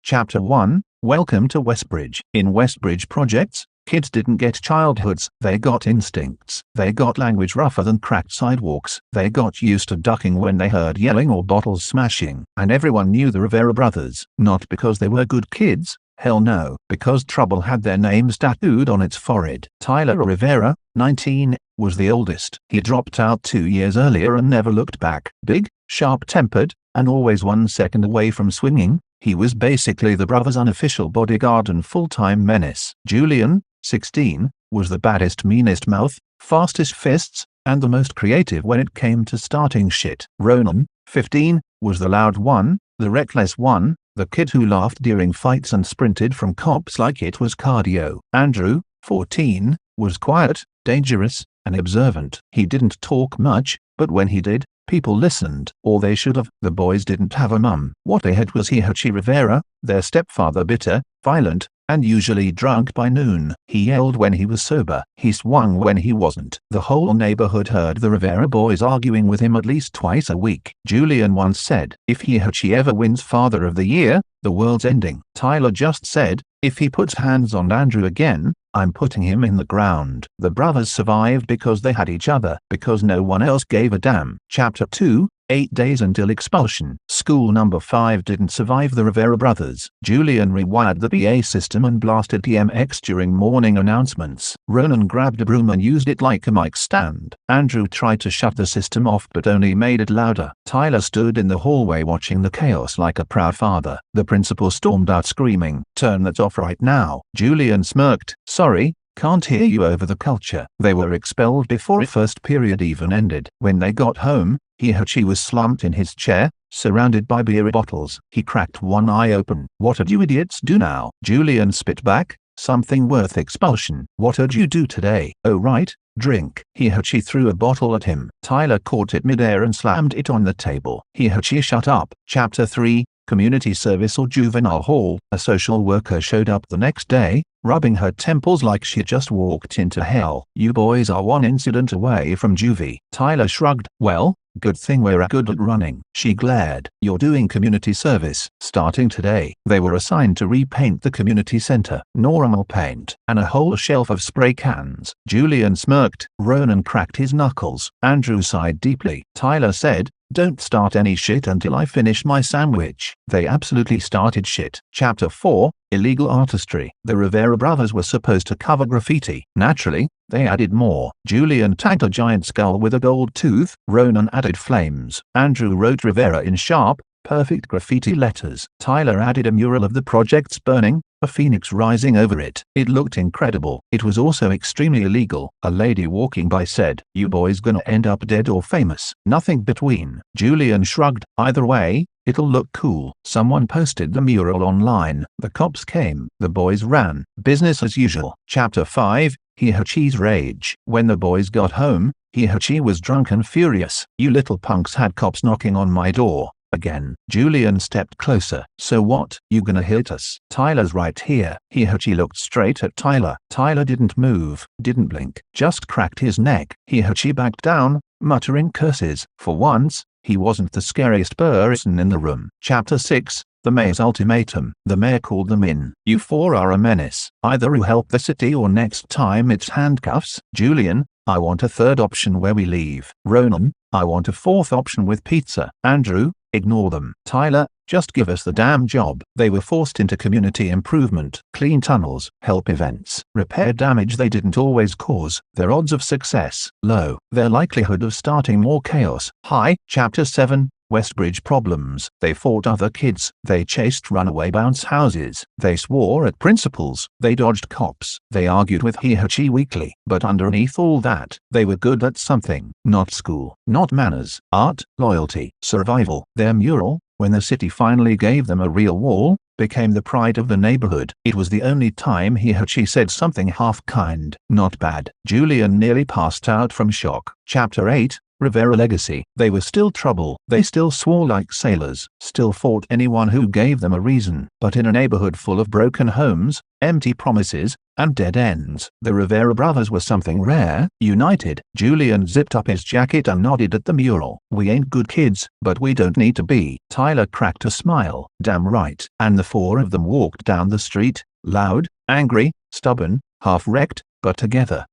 Chapter 1, Welcome to Westbridge. In Westbridge projects, kids didn't get childhoods, they got instincts. They got language rougher than cracked sidewalks. They got used to ducking when they heard yelling or bottles smashing. And everyone knew the Rivera brothers, not because they were good kids, hell no, because trouble had their names tattooed on its forehead. Tyler Rivera, 19, was the oldest. He dropped out 2 years earlier and never looked back. Big, sharp-tempered, and always 1 second away from swinging, he was basically the brothers' unofficial bodyguard and full-time menace. Julian, 16, was the baddest, meanest mouth, fastest fists, and the most creative when it came to starting shit. Ronan, 15, was the loud one, the reckless one, the kid who laughed during fights and sprinted from cops like it was cardio. Andrew, 14, was quiet, dangerous, and observant. He didn't talk much, but when he did, people listened. Or they should have. The boys didn't have a mum. What they had was Hihachi Rivera, their stepfather, bitter, violent, and usually drunk by noon. He yelled when he was sober. He swung when he wasn't. The whole neighborhood heard the Rivera boys arguing with him at least twice a week. Julian once said, "If Hihachi ever wins Father of the Year, the world's ending." Tyler just said, "If he puts hands on Andrew again, I'm putting him in the ground." The brothers survived because they had each other, because no one else gave a damn. Chapter 2, 8 days until expulsion. School number 5 didn't survive the Rivera brothers. Julian rewired the PA system and blasted TMX during morning announcements. Ronan grabbed a broom and used it like a mic stand. Andrew tried to shut the system off but only made it louder. Tyler stood in the hallway watching the chaos like a proud father. The principal stormed out screaming, "Turn that off right now." Julian smirked, "Sorry, can't hear you over the culture." They were expelled before first period even ended. When they got home, Hihachi was slumped in his chair, surrounded by beer bottles. He cracked one eye open. "What'd you idiots do now?" Julian spit back, "Something worth expulsion." "What'd you do today?" "Oh right, drink." Hihachi threw a bottle at him. Tyler caught it midair and slammed it on the table. Hihachi shut up. Chapter 3, Community Service or Juvenile Hall. A social worker showed up the next day, rubbing her temples like she just walked into hell. "You boys are one incident away from juvie." Tyler shrugged. "Well, good thing we're good at running." She glared. "You're doing community service. Starting today." They were assigned to repaint the community center. Normal paint. And a whole shelf of spray cans. Julian smirked. Ronan cracked his knuckles. Andrew sighed deeply. Tyler said, "Don't start any shit until I finish my sandwich." They absolutely started shit. Chapter 4, Illegal Artistry. The Rivera brothers were supposed to cover graffiti. Naturally, they added more. Julian tagged a giant skull with a gold tooth. Ronan added flames. Andrew wrote Rivera in sharp, perfect graffiti letters. Tyler added a mural of the projects burning, a phoenix rising over it. It looked incredible. It was also extremely illegal. A lady walking by said, "You boys gonna end up dead or famous." Nothing between. Julian shrugged. "Either way, it'll look cool." Someone posted the mural online. The cops came. The boys ran. Business as usual. Chapter 5, Hihachi's Rage. When the boys got home, Hihachi was drunk and furious. "You little punks had cops knocking on my door again." Julian stepped closer. "So what? You gonna hit us?" "Tyler's right here." Hihachi looked straight at Tyler. Tyler didn't move, didn't blink, just cracked his neck. Hihachi backed down, muttering curses. For once, he wasn't the scariest person in the room. Chapter 6, The Mayor's Ultimatum. The mayor called them in. "You four are a menace. Either you help the city or next time it's handcuffs." Julian, "I want a third option where we leave." Ronan, "I want a fourth option with pizza." Andrew, "Ignore them." Tyler, "Just give us the damn job." They were forced into community improvement, clean tunnels, help events, repair damage they didn't always cause. Their odds of success, low. Their likelihood of starting more chaos, high. Chapter 7, Westbridge Problems. They fought other kids. They chased runaway bounce houses. They swore at principals. They dodged cops. They argued with Hihachi weekly. But underneath all that, they were good at something. Not school, not manners, art, loyalty, survival. Their mural, when the city finally gave them a real wall, became the pride of the neighborhood. It was the only time Hihachi said something half kind. Not bad. Julian nearly passed out from shock. Chapter 8, Rivera legacy. They were still trouble. They still swore like sailors, still fought anyone who gave them a reason. But in a neighborhood full of broken homes, empty promises, and dead ends, the Rivera brothers were something rare, united. Julian zipped up his jacket and nodded at the mural. "We ain't good kids, but we don't need to be." Tyler cracked a smile. "Damn right." And the four of them walked down the street, loud, angry, stubborn, half-wrecked, but together.